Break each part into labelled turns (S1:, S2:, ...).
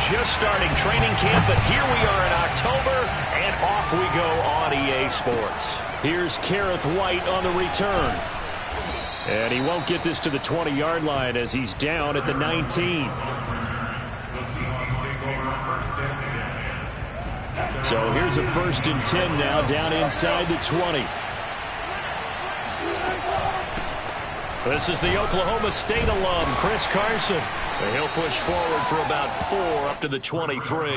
S1: just starting training camp, but here we are in October, and off we go on EA Sports. Here's Kerrith Whyte on the return. And he won't get this to the 20-yard line as he's down at the 19. So here's a 1st and 10 now, down inside the 20. This is the Oklahoma State alum, Chris Carson. And he'll push forward for about 4 up to the 23.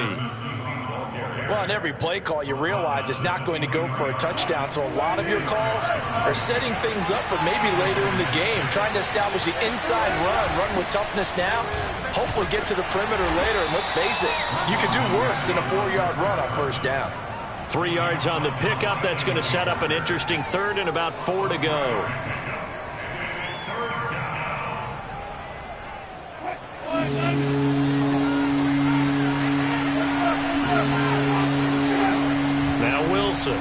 S2: Well, on every play call, you realize it's not going to go for a touchdown. So a lot of your calls are setting things up for maybe later in the game, trying to establish the inside run with toughness now, hopefully get to the perimeter later. And let's face it, you could do worse than a 4-yard run on 1st down.
S1: 3 yards on the pickup. That's going to set up an interesting 3rd and about 4 to go. Now Wilson.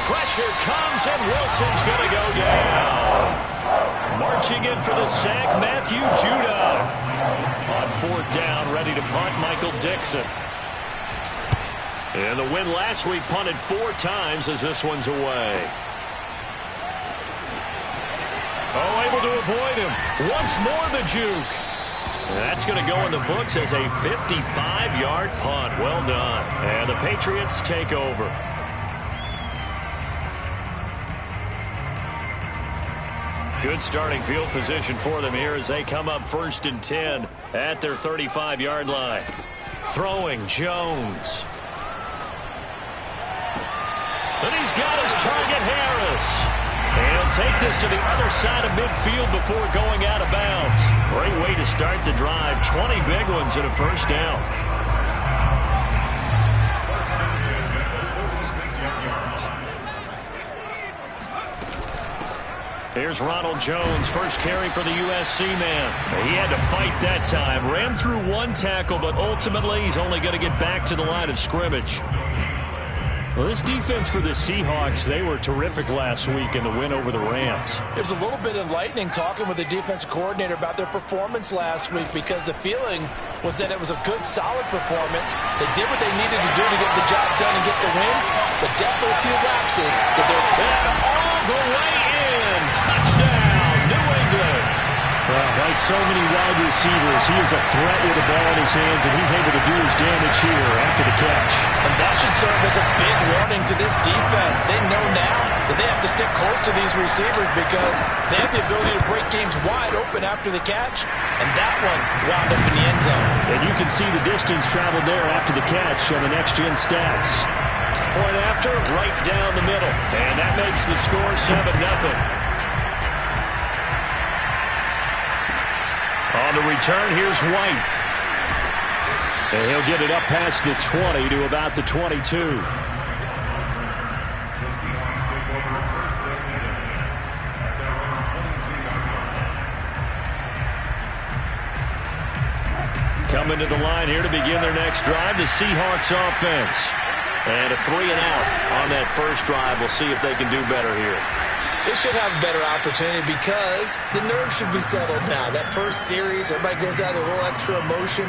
S1: Pressure comes, and Wilson's going to go down. Marching in for the sack, Matthew Judon. On 4th down, ready to punt, Michael Dixon. And the win last week, punted 4 times as this one's away. Oh, able to avoid him. Once more the juke. That's going to go in the books as a 55-yard punt. Well done. And the Patriots take over. Good starting field position for them here as they come up 1st and 10 at their 35-yard line. Throwing Jones. And he's got his target, Harris. And he'll take this to the other side of midfield before going out of bounds. Great way to start the drive. 20 big ones and a 1st down. Here's Ronald Jones, first carry for the USC man. He had to fight that time. Ran through 1 tackle, but ultimately he's only going to get back to the line of scrimmage. Well, this defense for the Seahawks, they were terrific last week in the win over the Rams.
S2: It was a little bit enlightening talking with the defensive coordinator about their performance last week, because the feeling was that it was a good, solid performance. They did what they needed to do to get the job done and get the win, but definitely a few lapses that they're
S1: all the way in. Touchdown, New England.
S3: Well, like so many wide receivers, he is a threat with the ball in his hands, and he's able to do his damage here after the catch.
S2: And that should serve as a big warning to this defense. They know now that they have to stick close to these receivers because they have the ability to break games wide open after the catch, and that one wound up in the end zone.
S3: And you can see the distance traveled there after the catch on the next-gen stats.
S1: Point after, right down the middle. And that makes the score 7-0. On the return, here's White. And he'll get it up past the 20 to about the 22. Coming to the line here to begin their next drive, the Seahawks offense. And a 3 and out on that first drive. We'll see if they can do better here.
S2: They should have a better opportunity because the nerves should be settled now. That first series, everybody goes out with a little extra emotion.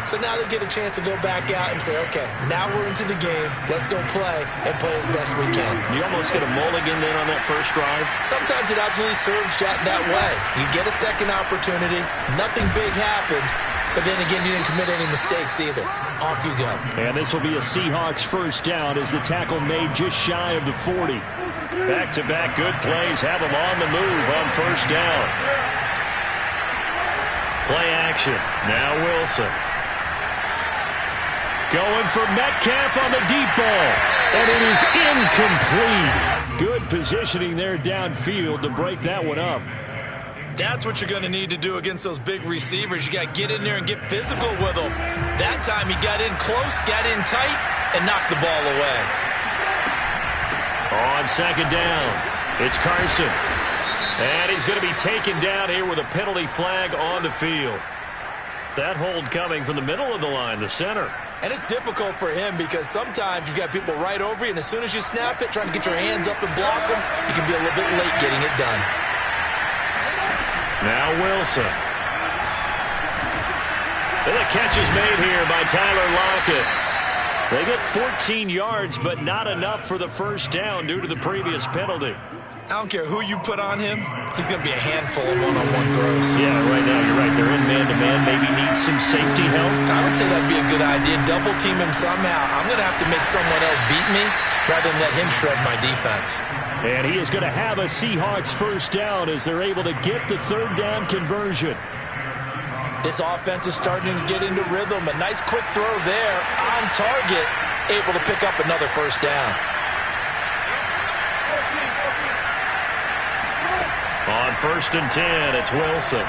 S2: So now they get a chance to go back out and say, okay, now we're into the game. Let's go play and play as best we can.
S1: You almost get a mulligan then on that first drive?
S2: Sometimes it absolutely serves that way. You get a second opportunity. Nothing big happened. But then again, you didn't commit any mistakes either. Off you go.
S3: And this will be a Seahawks 1st down as the tackle made just shy of the 40.
S1: Back-to-back good plays have them on the move on 1st down. Play action. Now Wilson. Going for Metcalf on the deep ball. And it is incomplete.
S3: Good positioning there downfield to break that one up.
S2: That's what you're going to need to do against those big receivers. You got to get in there and get physical with them. That time he got in close, got in tight, and knocked the ball away.
S1: On 2nd down, it's Carson. And he's going to be taken down here with a penalty flag on the field. That hold coming from the middle of the line, the center.
S2: And it's difficult for him because sometimes you've got people right over you, and as soon as you snap it, trying to get your hands up and block them, you can be a little bit late getting it done.
S1: Now Wilson. And the catch is made here by Tyler Lockett. They get 14 yards, but not enough for the first down due to the previous penalty.
S2: I don't care who you put on him. He's going to be a handful of one-on-one throws.
S1: Yeah, right now you're right. They're in man-to-man. Maybe need some safety help.
S2: I would say that'd be a good idea. Double team him somehow. I'm going to have to make someone else beat me rather than let him shred my defense.
S1: And he is going to have a Seahawks first down as they're able to get the third down conversion.
S2: This offense is starting to get into rhythm. A nice quick throw there on target, able to pick up another first down.
S1: On 1st and 10, it's Wilson.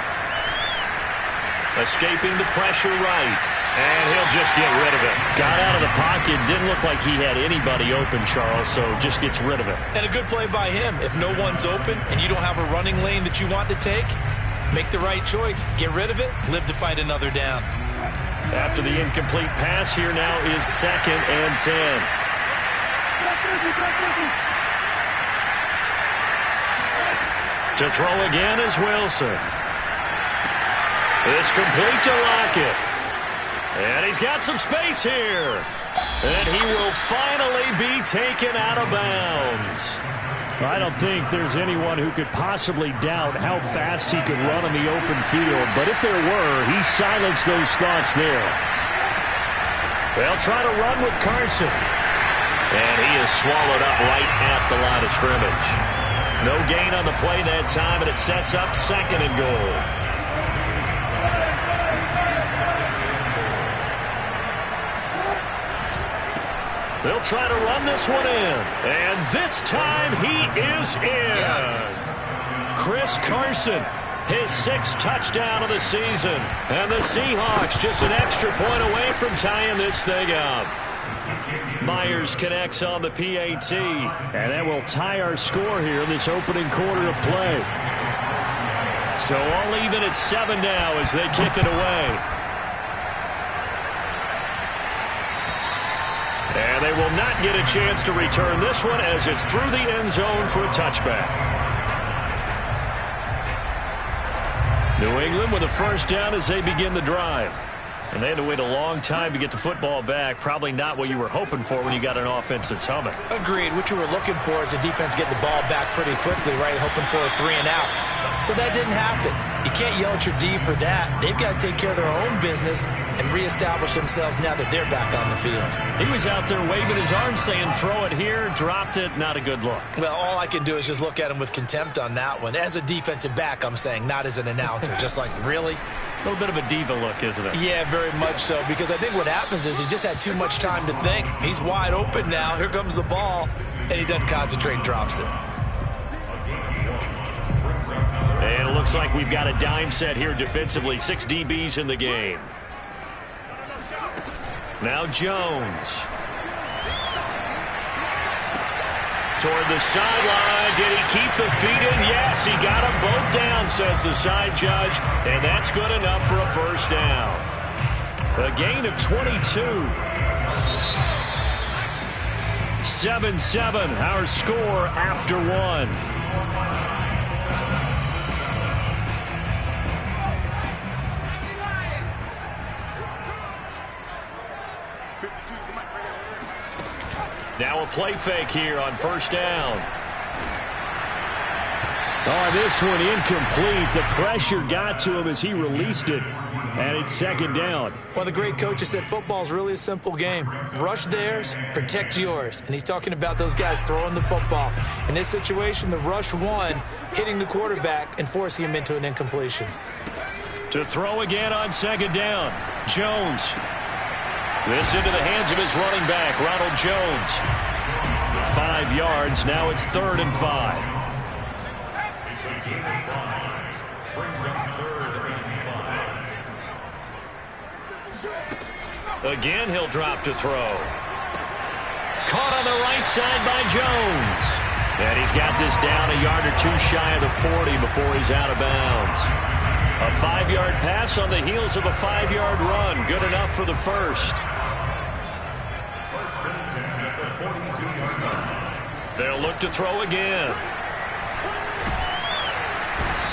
S1: Escaping the pressure right. And he'll just get rid of it. Got out of the pocket. Didn't look like he had anybody open, Charles, so just gets rid of it.
S2: And a good play by him. If no one's open and you don't have a running lane that you want to take, make the right choice. Get rid of it. Live to fight another down.
S1: After the incomplete pass, here now is 2nd and 10. To throw again is Wilson. It's complete to Lockett. And he's got some space here. And he will finally be taken out of bounds.
S3: I don't think there's anyone who could possibly doubt how fast he could run in the open field. But if there were, he silenced those thoughts there.
S1: They'll try to run with Carson. And he is swallowed up right at the line of scrimmage. No gain on the play that time, and it sets up 2nd and goal. They'll try to run this one in. And this time he is in.
S2: Yes.
S1: Chris Carson, his 6th touchdown of the season. And the Seahawks just an extra point away from tying this thing up. Myers connects on the PAT.
S3: And that will tie our score here in this opening quarter of play.
S1: So all even at 7 now as they kick it away. And they will not get a chance to return this one as it's through the end zone for a touchback. New England with a first down as they begin the drive. And they had to wait a long time to get the football back. Probably not what you were hoping for when you got an offense that's humming.
S2: Agreed. What you were looking for is the defense get the ball back pretty quickly, right? Hoping for a 3 and out. So that didn't happen. You can't yell at your D for that. They've got to take care of their own business and reestablish themselves now that they're back on the field.
S1: He was out there waving his arms saying, throw it here, dropped it, not a good look.
S2: Well, all I can do is just look at him with contempt on that one. As a defensive back, I'm saying, not as an announcer. Just like, really?
S1: A little bit of a diva look, isn't it?
S2: Yeah, very much so, because I think what happens is he just had too much time to think. He's wide open now. Here comes the ball, and he doesn't concentrate and drops it.
S1: And it looks like we've got a dime set here defensively. 6 DBs in the game. Now Jones. Toward the sideline. Did he keep the feet in? Yes, he got them both down, says the side judge. And that's good enough for a first down. A gain of 22. 7-7, our score after 1. Now a play fake here on first down.
S3: Oh, this one incomplete. The pressure got to him as he released it. And it's 2nd down.
S2: Well, the great coaches said football is really a simple game. Rush theirs, protect yours. And he's talking about those guys throwing the football. In this situation, the rush won, hitting the quarterback and forcing him into an incompletion.
S1: To throw again on 2nd down. Jones. This into the hands of his running back, Ronald Jones. 5 yards. Now it's 3rd and 5. Again, he'll drop to throw. Caught on the right side by Jones. And he's got this down a yard or 2 shy of the 40 before he's out of bounds. A 5-yard pass on the heels of a 5-yard run. Good enough for the first. They'll look to throw again.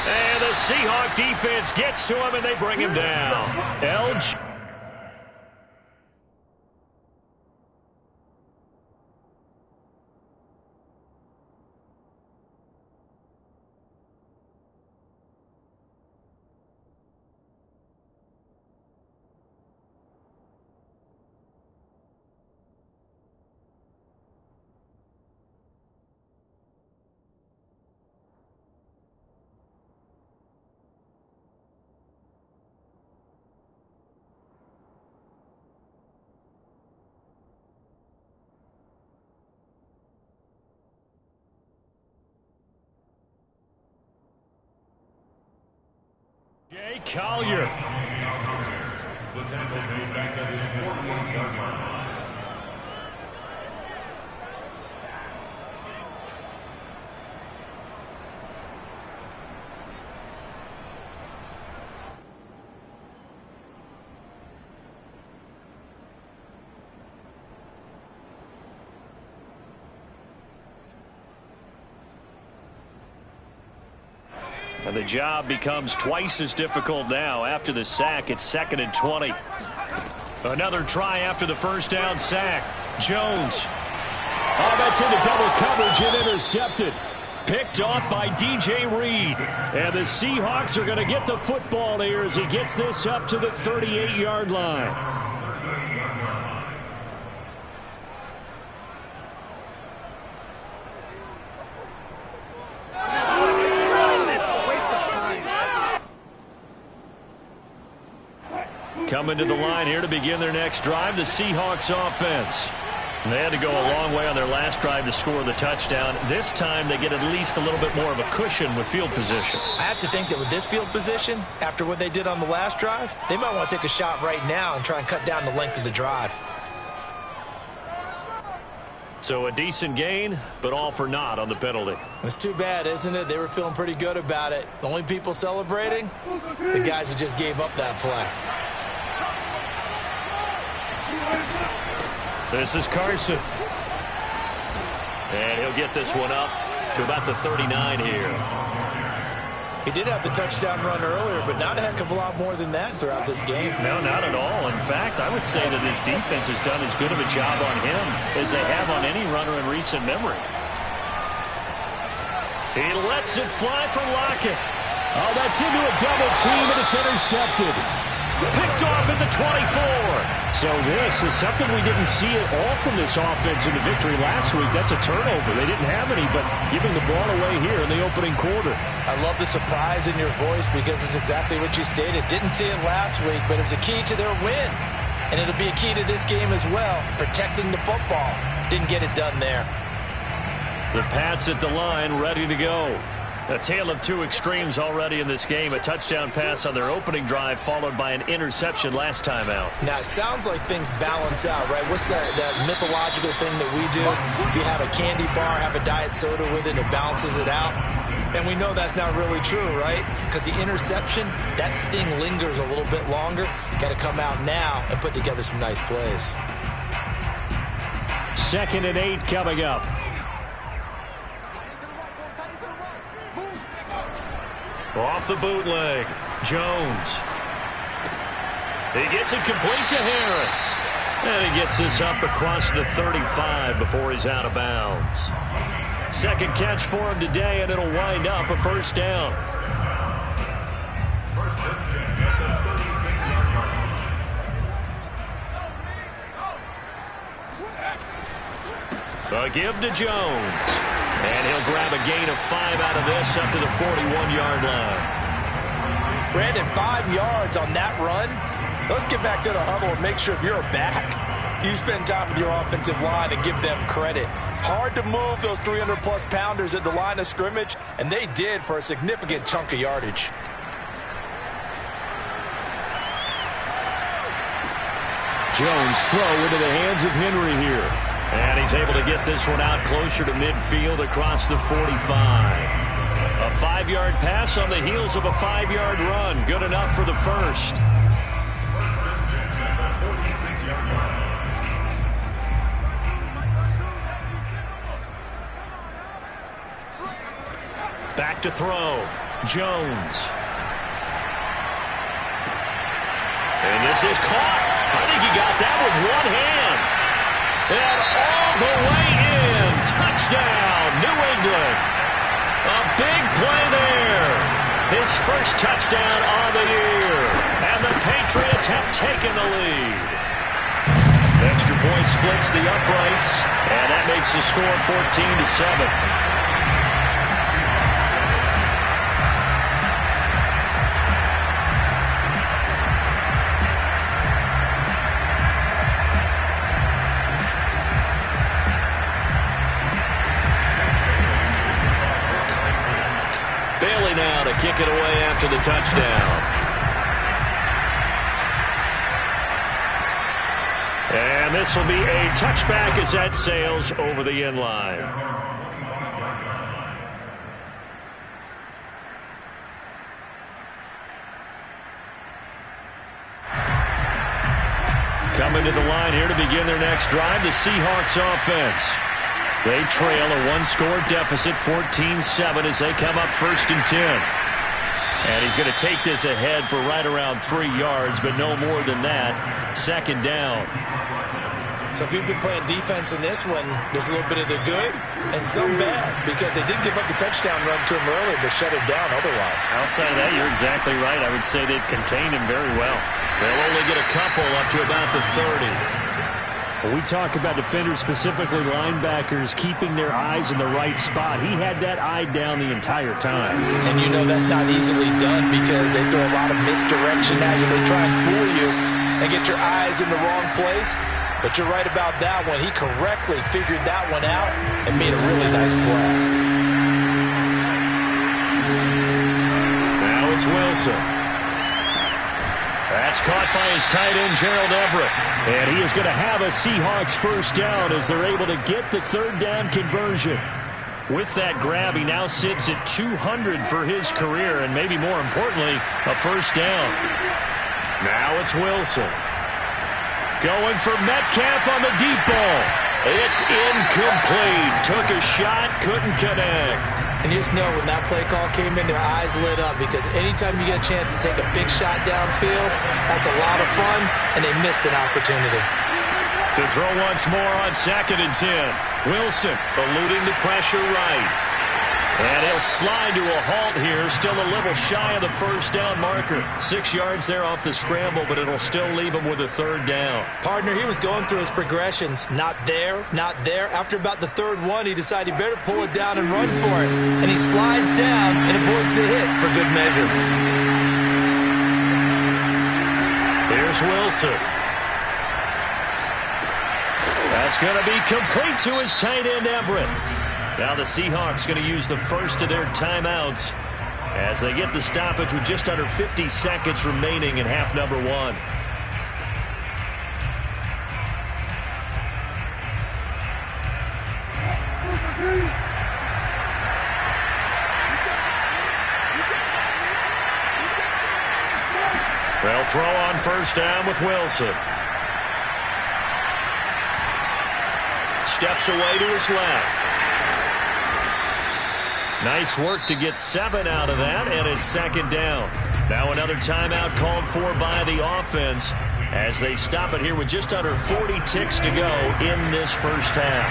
S1: And the Seahawk defense gets to him, and they bring him down.
S3: Jay Collier.
S4: The tackle made back at his 41-yard line.
S1: And the job becomes twice as difficult now. After the sack, it's 2nd and 20. Another try after the first down sack. Jones.
S3: Oh, that's into double coverage and intercepted.
S1: Picked off by DJ Reed.
S3: And the Seahawks are going to get the football here as he gets this up to the 38-yard line.
S1: Coming to the line here to begin their next drive, the Seahawks offense. They had to go a long way on their last drive to score the touchdown. This time they get at least a little bit more of a cushion with field position.
S2: I have to think that with this field position, after what they did on the last drive, they might want to take a shot right now and try and cut down the length of the drive.
S1: So a decent gain, but all for naught on the penalty.
S2: It's too bad, isn't it? They were feeling pretty good about it. The only people celebrating? The guys who just gave up that play.
S1: This is Carson. And he'll get this one up to about the 39 here.
S2: He did have the touchdown run earlier, but not a heck of a lot more than that throughout this game.
S1: No, not at all. In fact, I would say that his defense has done as good of a job on him as they have on any runner in recent memory. He lets it fly for Lockett.
S3: Oh, that's into a double team, and it's intercepted.
S1: Picked off at the 24.
S3: So this is something we didn't see at all from this offense in the victory last week. That's a turnover. They didn't have any, but giving the ball away here in the opening quarter.
S2: I love the surprise in your voice because it's exactly what you stated. Didn't see it last week, but it's a key to their win. And it'll be a key to this game as well, protecting the football. Didn't get it done there.
S1: The Pats at the line, ready to go. A tale of two extremes already in this game. A touchdown pass on their opening drive, followed by an interception last time out.
S2: Now, it sounds like things balance out, right? What's that mythological thing that we do? If you have a candy bar, have a diet soda with it, it balances it out. And we know that's not really true, right? Because the interception, that sting lingers a little bit longer. Got to come out now and put together some nice plays.
S3: 2nd and 8 coming up.
S1: Off the bootleg, Jones. He gets it complete to Harris. And he gets this up across the 35 before he's out of bounds. Second catch for him today, and it'll wind up a first down.
S4: First and 10 at the 36-yard line.
S1: A give to Jones. And he'll grab a gain of 5 out of this up to the 41-yard line.
S2: Brandon, 5 yards on that run. Let's get back to the huddle and make sure if you're back, you spend time with your offensive line and give them credit. Hard to move those 300-plus pounders at the line of scrimmage, and they did for a significant chunk of yardage.
S3: Jones throw into the hands of Henry here.
S1: And he's able to get this one out closer to midfield across the 45. A 5-yard pass on the heels of a 5-yard run. Good enough for the first.
S4: First and 10 at the 46-yard line.
S1: Back to throw. Jones. And this is caught. I think he got that with one hand. And all the way in. Touchdown, New England. A big play there. His first touchdown on the year. And the Patriots have taken the lead. Extra point splits the uprights. And that makes the score 14-7. Bailey now to kick it away after the touchdown. And this will be a touchback as that sails over the end line. Coming to the line here to begin their next drive, the Seahawks offense. They trail a one-score deficit, 14-7, as they come up 1st and 10. And he's going to take this ahead for right around 3 yards, but no more than that. 2nd down.
S2: So if you've been playing defense in this one, there's a little bit of the good and some bad, because they did give up the touchdown run to him earlier, but shut him down otherwise.
S1: Outside of that, you're exactly right. I would say they've contained him very well. They'll only get a couple up to about the 30.
S3: We talk about defenders, specifically linebackers, keeping their eyes in the right spot. He had that eye down the entire time.
S2: And you know that's not easily done because they throw a lot of misdirection at you. They try and fool you and get your eyes in the wrong place. But you're right about that one. He correctly figured that one out and made a really nice play.
S1: Now it's Wilson. That's caught by his tight end, Gerald Everett.
S3: And he is going to have a Seahawks 1st down as they're able to get the 3rd down conversion.
S1: With that grab, he now sits at 200 for his career, and maybe more importantly, a 1st down. Now it's Wilson. Going for Metcalf on the deep ball. It's incomplete. Took a shot, couldn't connect.
S2: And you just know when that play call came in, their eyes lit up, because anytime you get a chance to take a big shot downfield, that's a lot of fun, and they missed an opportunity.
S1: To throw once more on 2nd and 10. Wilson eluding the pressure right. And he'll slide to a halt here, still a little shy of the 1st down marker. 6 yards there off the scramble, but it'll still leave him with a 3rd down.
S2: Partner, he was going through his progressions. Not there, not there. After about the 3rd one, he decided he better pull it down and run for it. And he slides down and avoids the hit for good measure.
S1: Here's Wilson. That's going to be complete to his tight end, Everett. Now the Seahawks going to use the first of their timeouts as they get the stoppage with just under 50 seconds remaining in half number 1. They'll throw on 1st down with Wilson. Steps away to his left. Nice work to get 7 out of that, and it's 2nd down. Now another timeout called for by the offense as they stop it here with just under 40 ticks to go in this 1st half.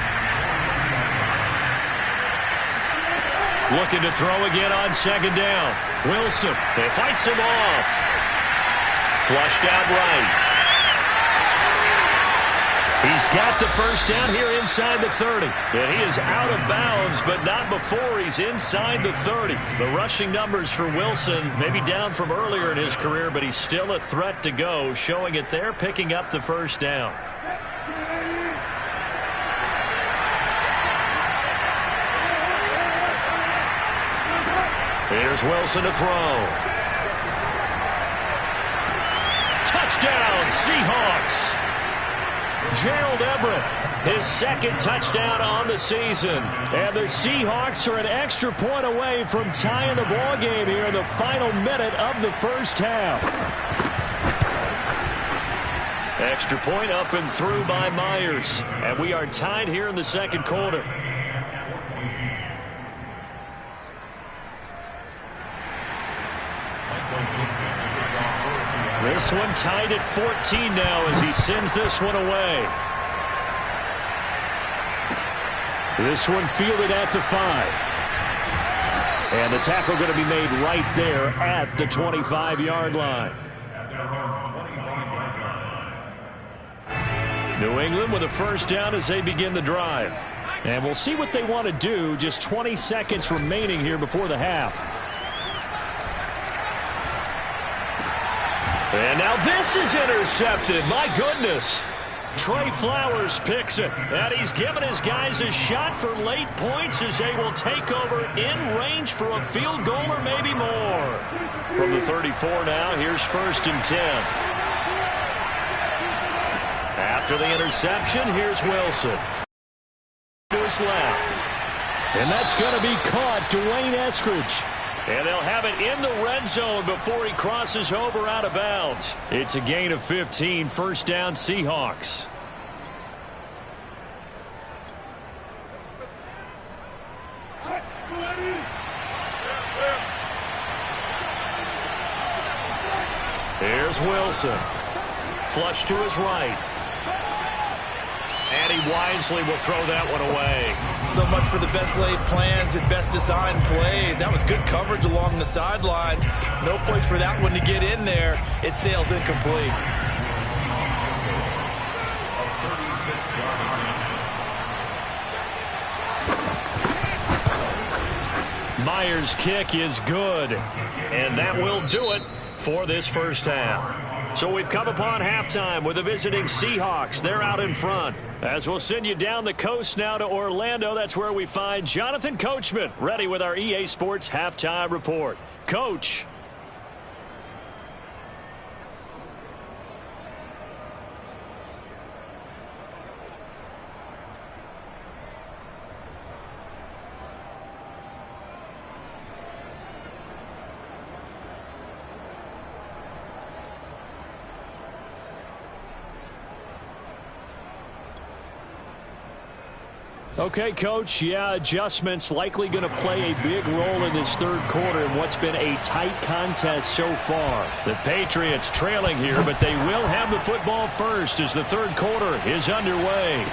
S1: Looking to throw again on 2nd down. Wilson, he fights him off. Flushed out right. He's got the 1st down here inside the 30. And he is out of bounds, but not before he's inside the 30. The rushing numbers for Wilson maybe down from earlier in his career, but he's still a threat to go, showing it there, picking up the 1st down. Here's Wilson to throw. Touchdown, Seahawks! Gerald Everett, his 2nd touchdown on the season.
S3: And the Seahawks are an extra point away from tying the ball game here in the final minute of the 1st half.
S1: Extra point up and through by Myers. And we are tied here in the 2nd quarter. This one tied at 14 now as he sends this one away.
S3: This one fielded at the 5. And the tackle going to be made right there at the 25-yard line. New England with a 1st down as they begin the drive. And we'll see what they want to do. Just 20 seconds remaining here before the half.
S1: And now this is intercepted. My goodness. Trey Flowers picks it. And he's given his guys a shot for late points as they will take over in range for a field goal or maybe more. From the 34 now, here's 1st and 10. At After the interception, here's Wilson. To his left. And that's going to be caught, D'Wayne Eskridge. And they'll have it in the red zone before he crosses over out of bounds. It's a gain of 15, first down Seahawks. Here's Wilson. Flush to his right. And he wisely will throw that one away.
S2: So much for the best laid plans and best designed plays. That was good coverage along the sidelines. No place for that one to get in there. It sails incomplete.
S1: Myers' kick is good. And that will do it for this first half. So we've come upon halftime with the visiting Seahawks. They're out in front. As we'll send you down the coast now to Orlando, that's where we find Jonathan Coachman ready with our EA Sports Halftime Report. Coach. Okay, Coach, yeah, adjustments likely going to play a big role in this third quarter in what's been a tight contest so far. The Patriots trailing here, but they will have the football first as the third quarter is underway.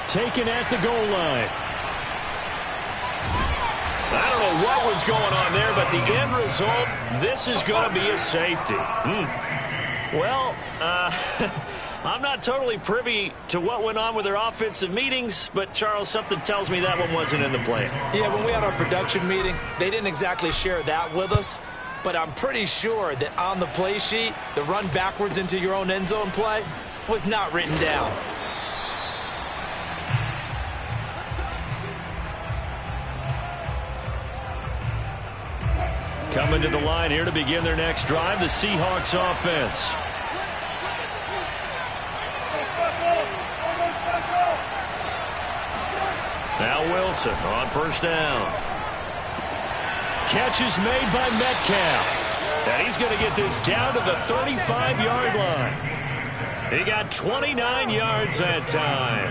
S1: Taken at the goal line. I don't know what was going on there, but the end result, this is going to be a safety. Well, I'm not totally privy to what went on with their offensive meetings, but, Charles, something tells me that one wasn't in the plan.
S2: Yeah, when we had our production meeting, they didn't exactly share that with us, but I'm pretty sure that on the play sheet, the run backwards into your own end zone play was not written down.
S1: Coming to the line here to begin their next drive, the Seahawks offense. Now Wilson on first down. Catch is made by Metcalf. And he's going to get this down to the 35-yard line. He got 29 yards that time.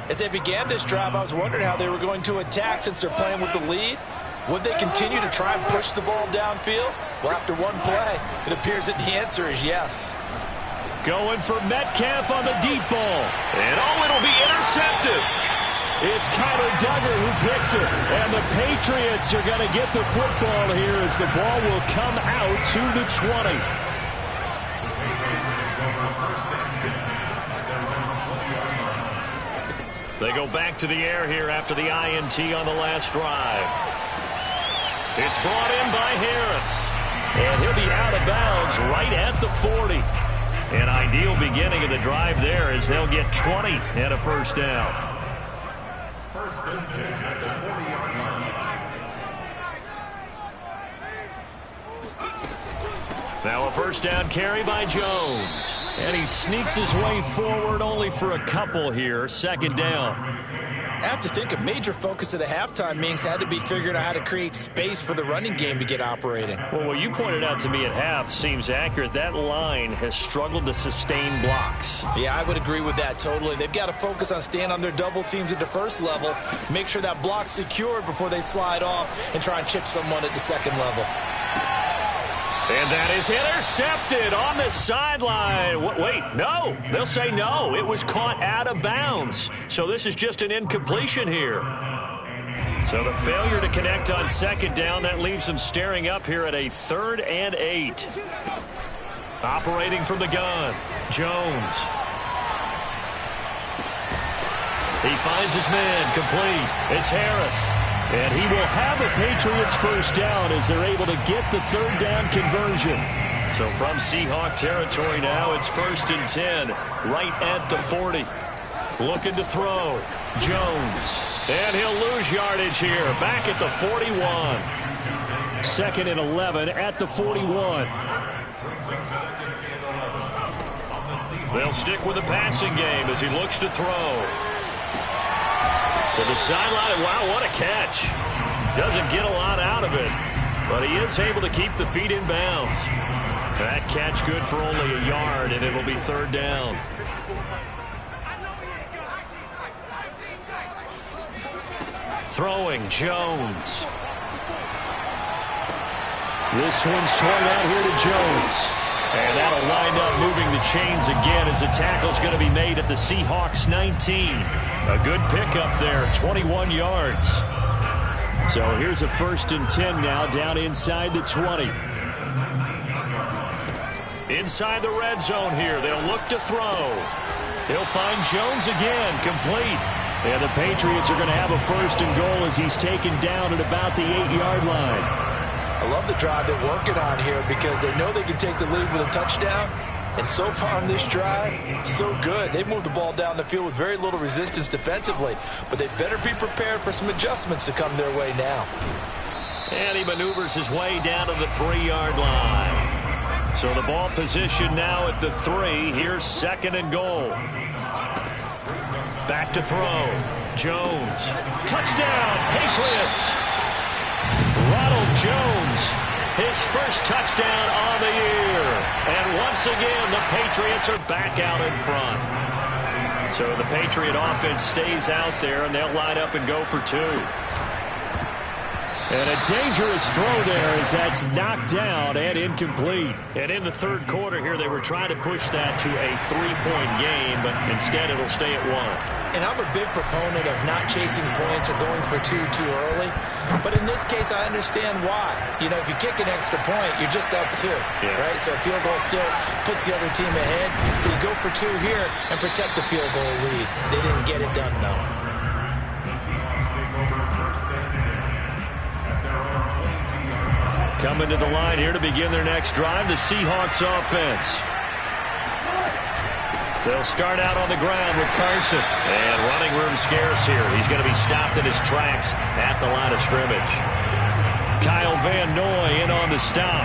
S2: As they began this drive, I was wondering how they were going to attack since they're playing with the lead. Would they continue to try and push the ball downfield? Well, after one play, it appears that the answer is yes.
S1: Going for Metcalf on the deep ball. And it'll be intercepted. It's Kyler Duggar who picks it. And the Patriots are going to get the football here as the ball will come out to the 20. They go back to the air here after the INT on the last drive. It's brought in by Harris. And he'll be out of bounds right at the 40. An ideal beginning of the drive there as they'll get 20 and a first down. Now a first down carry by Jones. And he sneaks his way forward only for a couple here. Second down.
S2: I have to think a major focus of the halftime meetings had to be figuring out how to create space for the running game to get operating.
S1: Well, what you pointed out to me at half seems accurate. That line has struggled to sustain blocks.
S2: Yeah, I would agree with that totally. They've got to focus on staying on their double teams at the first level, make sure that block's secured before they slide off and try and chip someone at the second level.
S1: And that is intercepted on the sideline. Wait, no. They'll say no. It was caught out of bounds. So this is just an incompletion here. So the failure to connect on second down, that leaves them staring up here at a 3rd and 8. Operating from the gun, Jones. He finds his man, complete. It's Harris. And he will have a Patriots first down as they're able to get the 3rd down conversion. So from Seahawk territory now, it's 1st and 10, right at the 40. Looking to throw, Jones. And he'll lose yardage here, back at the 41. 2nd and 11 at the 41. They'll stick with the passing game as he looks to throw. To the sideline. Wow, what a catch. Doesn't get a lot out of it, but he is able to keep the feet in bounds. That catch good for only a yard, and it'll be third down. Throwing, Jones.
S3: This one swung out here to Jones.
S1: And that'll wind up moving the chains again as the tackle's going to be made at the Seahawks 19. A good pickup there, 21 yards.
S3: So here's a 1st and 10 now, down inside the 20.
S1: Inside the red zone here, they'll look to throw. He'll find Jones again, complete.
S3: And the Patriots are going to have a 1st and goal as he's taken down at about the 8-yard line.
S2: I love the drive they're working on here because they know they can take the lead with a touchdown. And so far on this drive, so good. They've moved the ball down the field with very little resistance defensively. But they better be prepared for some adjustments to come their way now.
S1: And he maneuvers his way down to the 3-yard line. So the ball position now at the 3. Here's 2nd and goal. Back to throw. Jones. Touchdown, Patriots. Ronald Jones, his first touchdown on the year. And once again, the Patriots are back out in front. So the Patriot offense stays out there, and they'll line up and go for 2.
S3: And a dangerous throw there as that's knocked down and incomplete.
S1: And in the 3rd quarter here, they were trying to push that to a 3-point game, but instead it'll stay at 1.
S2: And I'm a big proponent of not chasing points or going for 2 too early. But in this case, I understand why. You know, if you kick an extra point, you're just up 2, right? So a field goal still puts the other team ahead. So you go for 2 here and protect the field goal lead. They didn't get it done, though.
S4: The Seahawks take over 1st and 10 at their own 22-yard line.
S1: Coming to the line here to begin their next drive, the Seahawks offense. They'll start out on the ground with Carson. And running room scarce here. He's going to be stopped in his tracks at the line of scrimmage. Kyle Van Noy in on the stop.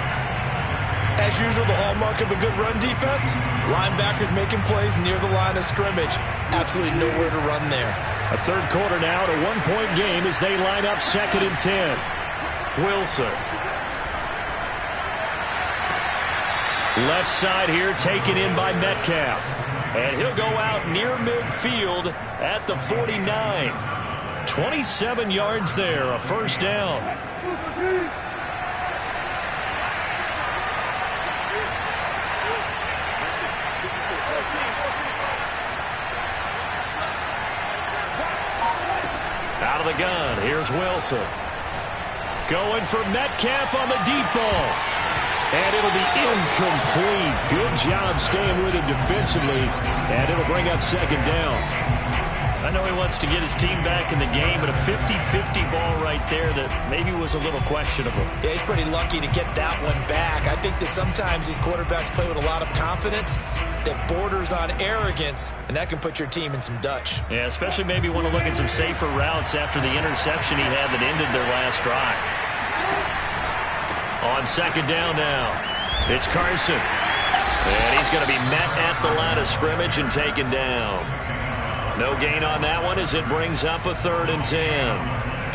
S2: As usual, the hallmark of a good run defense, linebackers making plays near the line of scrimmage. Absolutely nowhere to run there.
S3: A 3rd quarter now, at a 1-point game as they line up 2nd and 10.
S1: Wilson. Left side here taken in by Metcalf. And he'll go out near midfield at the 49. 27 yards there, a 1st down. Out of the gun, here's Wilson. Going for Metcalf on the deep ball. And it'll be incomplete. Good job staying with it defensively. And it'll bring up 2nd down. I know he wants to get his team back in the game, but a 50-50 ball right there that maybe was a little questionable.
S2: Yeah, he's pretty lucky to get that one back. I think that sometimes these quarterbacks play with a lot of confidence that borders on arrogance, and that can put your team in some Dutch.
S1: Yeah, especially maybe want to look at some safer routes after the interception he had that ended their last drive. On 2nd down now, it's Carson. And he's going to be met at the line of scrimmage and taken down. No gain on that one as it brings up a 3rd and 10.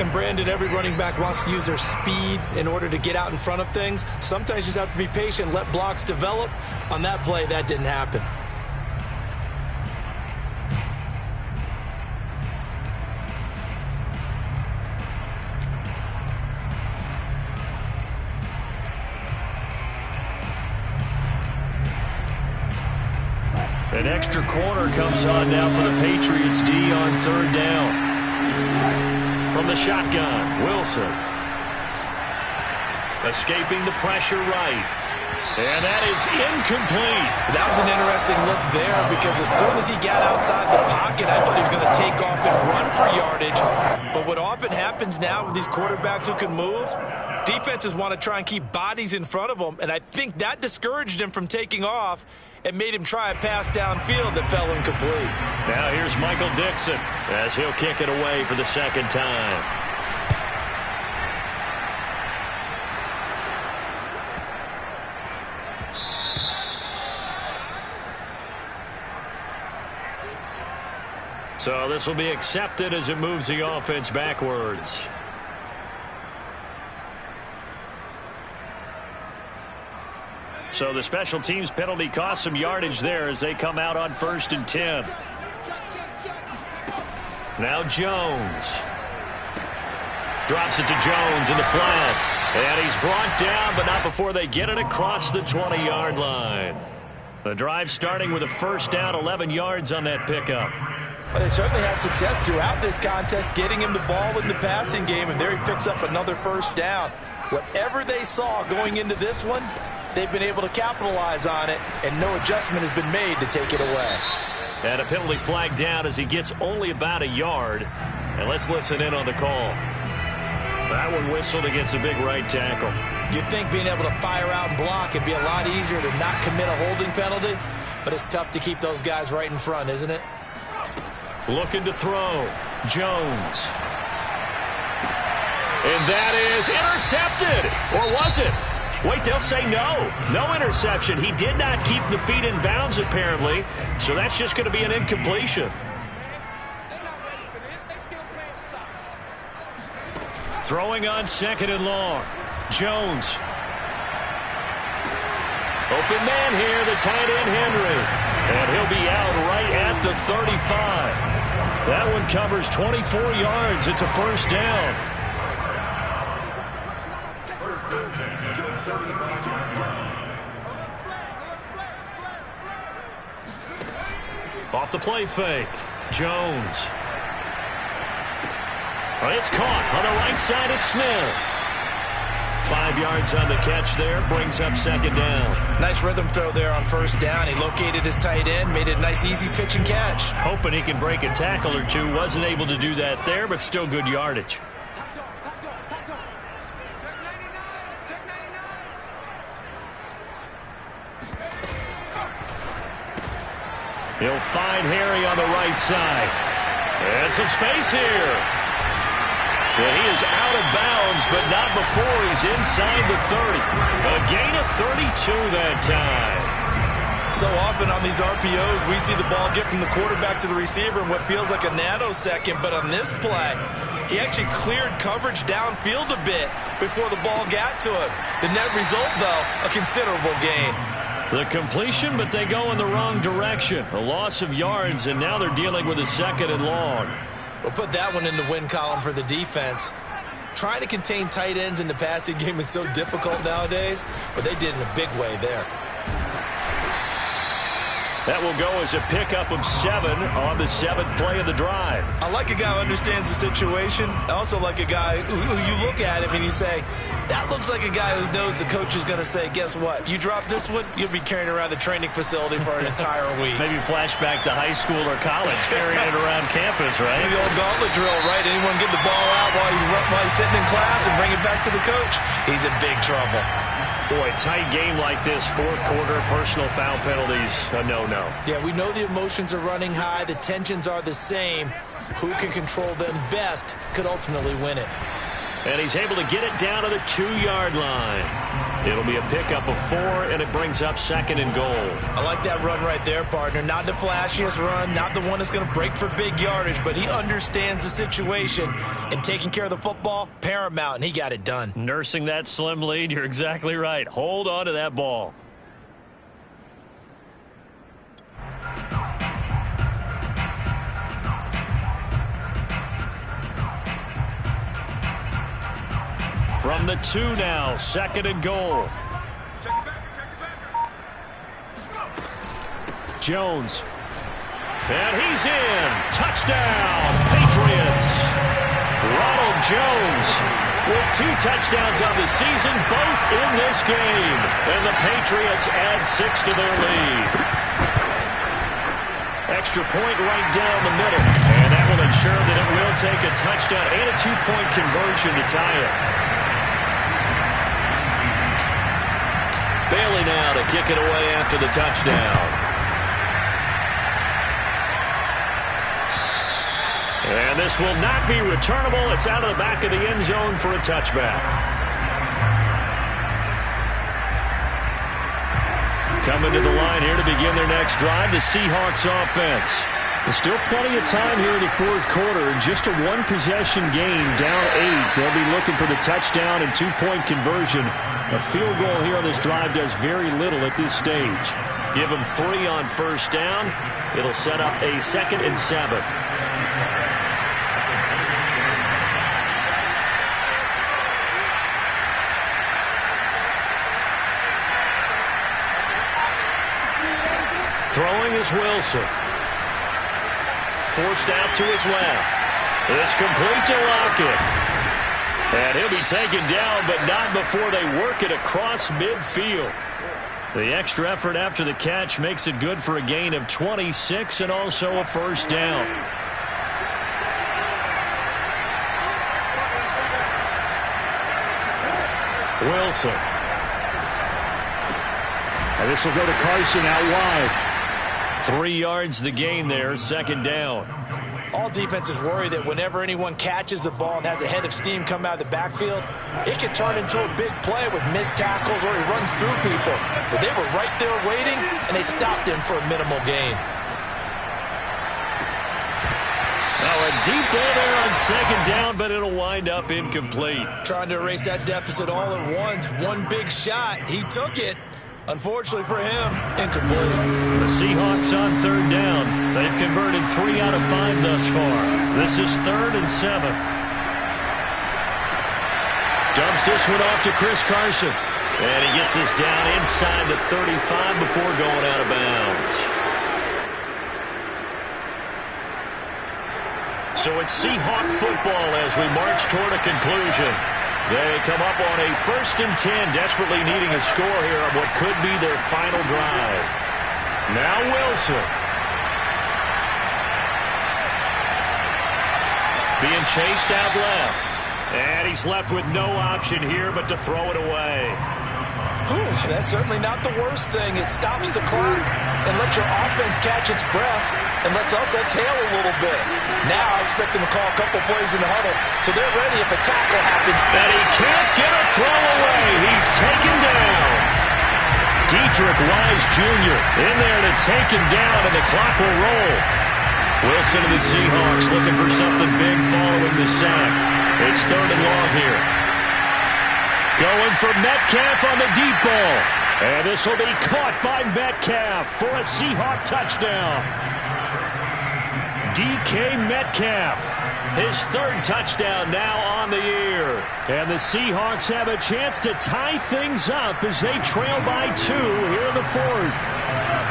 S2: And Brandon, every running back wants to use their speed in order to get out in front of things. Sometimes you just have to be patient, let blocks develop. On that play, that didn't happen.
S1: An extra corner comes on now for the Patriots D on 3rd down. From the shotgun, Wilson. Escaping the pressure right. And that is incomplete.
S2: That was an interesting look there because as soon as he got outside the pocket, I thought he was going to take off and run for yardage. But what often happens now with these quarterbacks who can move, defenses want to try and keep bodies in front of them, and I think that discouraged him from taking off and made him try a pass downfield that fell incomplete.
S1: Now here's Michael Dixon as he'll kick it away for the 2nd time. So this will be accepted as it moves the offense backwards. So the special teams penalty cost some yardage there as they come out on 1st and 10. Now Jones. Drops it to Jones in the flat. And he's brought down, but not before they get it across the 20-yard line. The drive starting with a first down, 11 yards on that pickup.
S2: Well, they certainly had success throughout this contest, getting him the ball in the passing game, and there he picks up another first down. Whatever they saw going into this one, they've been able to capitalize on it, and no adjustment has been made to take it away.
S1: And a penalty flag down as he gets only about a yard. And let's listen in on the call. That one whistled against a big right tackle.
S2: You'd think being able to fire out and block it'd be a lot easier to not commit a holding penalty, but it's tough to keep those guys right in front, isn't it?
S1: Looking to throw. Jones. And that is intercepted. Or was it? Wait, they'll say no. No interception. He did not keep the feet in bounds, apparently. So that's just going to be an incompletion. Throwing on 2nd and long. Jones. Open man here, the tight end Henry. And he'll be out right at the 35. That one covers 24 yards. It's a first down. Off the play fake. Jones. It's caught on the right side. It's Smith. 5 yards on the catch there. Brings up 2nd down.
S2: Nice rhythm throw there on 1st down. He located his tight end, made it a nice easy pitch and catch.
S1: Hoping he can break a tackle or two. Wasn't able to do that there, but still good yardage. He'll find Harry on the right side. And some space here. And he is out of bounds, but not before he's inside the 30. A gain of 32 that time.
S2: So often on these RPOs, we see the ball get from the quarterback to the receiver in what feels like a nanosecond. But on this play, he actually cleared coverage downfield a bit before the ball got to him. The net result, though, a considerable gain.
S1: The completion, but they go in the wrong direction. A loss of yards, and now they're dealing with a 2nd and long.
S2: We'll put that one in the win column for the defense. Trying to contain tight ends in the passing game is so difficult nowadays, but they did in a big way there.
S1: That will go as a pickup of 7 on the 7th play of the drive.
S2: I like a guy who understands the situation. I also like a guy who you look at him and you say, that looks like a guy who knows the coach is going to say, guess what? You drop this one, you'll be carrying around the training facility for an entire week.
S1: Maybe flashback to high school or college, carrying it around campus, right?
S2: Maybe the old gauntlet drill, right? Anyone get the ball out while he's sitting in class and bring it back to the coach? He's in big trouble.
S1: Boy, tight game like this, 4th quarter, personal foul penalties, a no-no.
S2: Yeah, we know the emotions are running high. The tensions are the same. Who can control them best could ultimately win it.
S1: And he's able to get it down to the 2-yard line. It'll be a pickup of 4, and it brings up 2nd and goal.
S2: I like that run right there, partner. Not the flashiest run, not the one that's going to break for big yardage, but he understands the situation, and taking care of the football, paramount, and he got it done.
S1: Nursing that slim lead, you're exactly right. Hold on to that ball. From the 2 now, 2nd and goal. Jones. And he's in. Touchdown, Patriots. Ronald Jones with 2 touchdowns on the season, both in this game. And the Patriots add 6 to their lead. Extra point right down the middle. And that will ensure that it will take a touchdown and a 2-point conversion to tie it. Bailey now to kick it away after the touchdown. And this will not be returnable. It's out of the back of the end zone for a touchback. Coming to the line here to begin their next drive, the Seahawks offense.
S3: There's still plenty of time here in the fourth quarter. Just a one-possession game, down 8. They'll be looking for the touchdown and two-point conversion. A field goal here on this drive does very little at this stage.
S1: Give them 3 on first down. It'll set up a 2nd and 7. Throwing is Wilson. Forced out to his left. It's complete to Lockett. And he'll be taken down, but not before they work it across midfield. The extra effort after the catch makes it good for a gain of 26 and also a first down. Wilson.
S3: And this will go to Carson out wide.
S1: 3 yards the gain there, 2nd down.
S2: All defenses worry that whenever anyone catches the ball and has a head of steam come out of the backfield, it can turn into a big play with missed tackles or he runs through people. But they were right there waiting, and they stopped him for a minimal gain.
S1: Now a deep ball there on 2nd down, but it'll wind up incomplete.
S2: Trying to erase that deficit all at once. One big shot. He took it. Unfortunately for him, incomplete.
S1: The Seahawks on 3rd down. They've converted 3 out of 5 thus far. This is 3rd and 7. Dumps this one off to Chris Carson. And he gets this down inside the 35 before going out of bounds. So it's Seahawk football as we march toward a conclusion. They come up on a 1st and 10, desperately needing a score here on what could be their final drive. Now Wilson. Being chased out left. And he's left with no option here but to throw it away.
S2: Whew, that's certainly not the worst thing. It stops the clock and lets your offense catch its breath and lets us exhale a little bit. Now I expect them to call a couple plays in the huddle so they're ready if a tackle happens.
S1: And he can't get a throw away. He's taken down. Dietrich Wise Jr. in there to take him down, and the clock will roll. Wilson and the Seahawks looking for something big following the sack. It's 3rd and long here. Going for Metcalf on the deep ball. And this will be caught by Metcalf for a Seahawk touchdown. DK Metcalf, his 3rd touchdown now on the year. And the Seahawks have a chance to tie things up as they trail by 2 here in the 4th.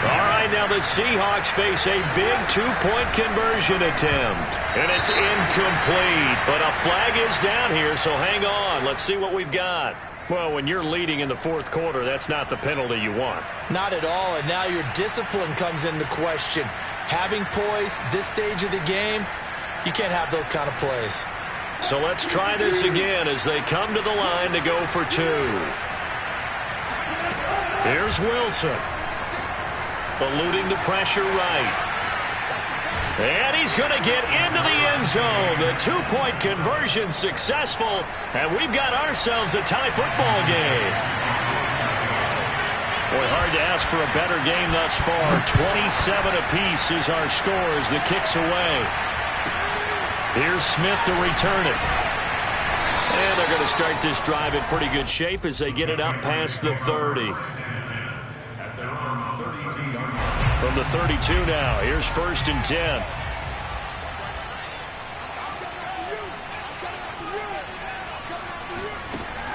S1: All right, now the Seahawks face a big 2-point conversion attempt. And it's incomplete, but a flag is down here, so hang on. Let's see what we've got.
S3: Well, when you're leading in the fourth quarter, that's not the penalty you want.
S2: Not at all, and now your discipline comes into question. Having poise this stage of the game, you can't have those kind of plays.
S1: So let's try this again as they come to the line to go for 2. Here's Wilson. Eluding the pressure right. And he's going to get into the end zone. The 2-point conversion successful, and we've got ourselves a tie football game. Boy, hard to ask for a better game thus far. 27 apiece is our score as the kick's away. Here's Smith to return it. And they're going to start this drive in pretty good shape as they get it up past the 30. From the 32 now, here's 1st and 10.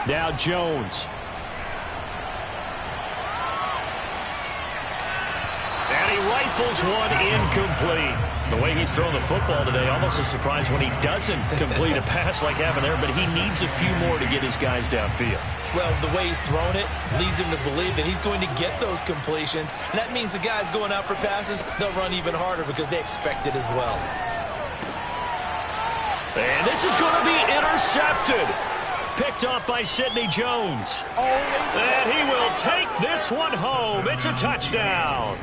S1: Now Jones. And he rifles one incomplete. The way he's thrown the football today, almost a surprise when he doesn't complete a pass like happened there, but he needs a few more to get his guys downfield.
S2: Well, the way he's thrown it leads him to believe that he's going to get those completions. And that means the guys going out for passes, they'll run even harder because they expect it as well.
S1: And this is going to be intercepted. Picked off by Sidney Jones. And he will take this one home. It's a touchdown.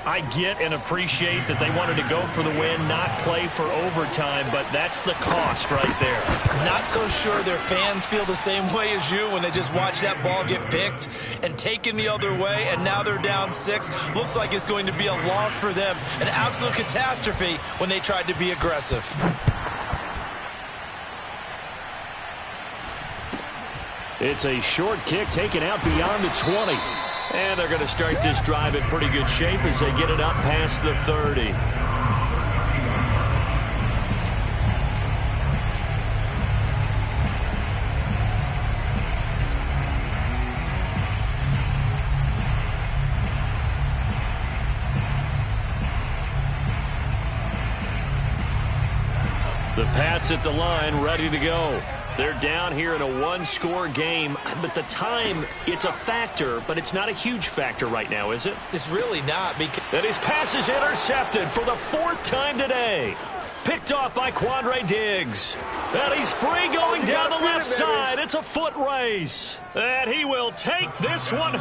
S1: I get and appreciate that they wanted to go for the win, not play for overtime, but that's the cost right there.
S2: Not so sure their fans feel the same way as you when they just watch that ball get picked and taken the other way, and now they're down 6. Looks like it's going to be a loss for them, an absolute catastrophe when they tried to be aggressive.
S3: It's a short kick taken out beyond the 20.
S1: And they're going to start this drive in pretty good shape as they get it up past the 30. The Pats at the line, ready to go. They're down here in a one-score game, but the time, it's a factor, but it's not a huge factor right now, is it?
S2: It's really not.
S1: And his pass is intercepted for the 4th time today. Picked off by Quandre Diggs. And he's free going down the left side. It's a foot race. And he will take this one home.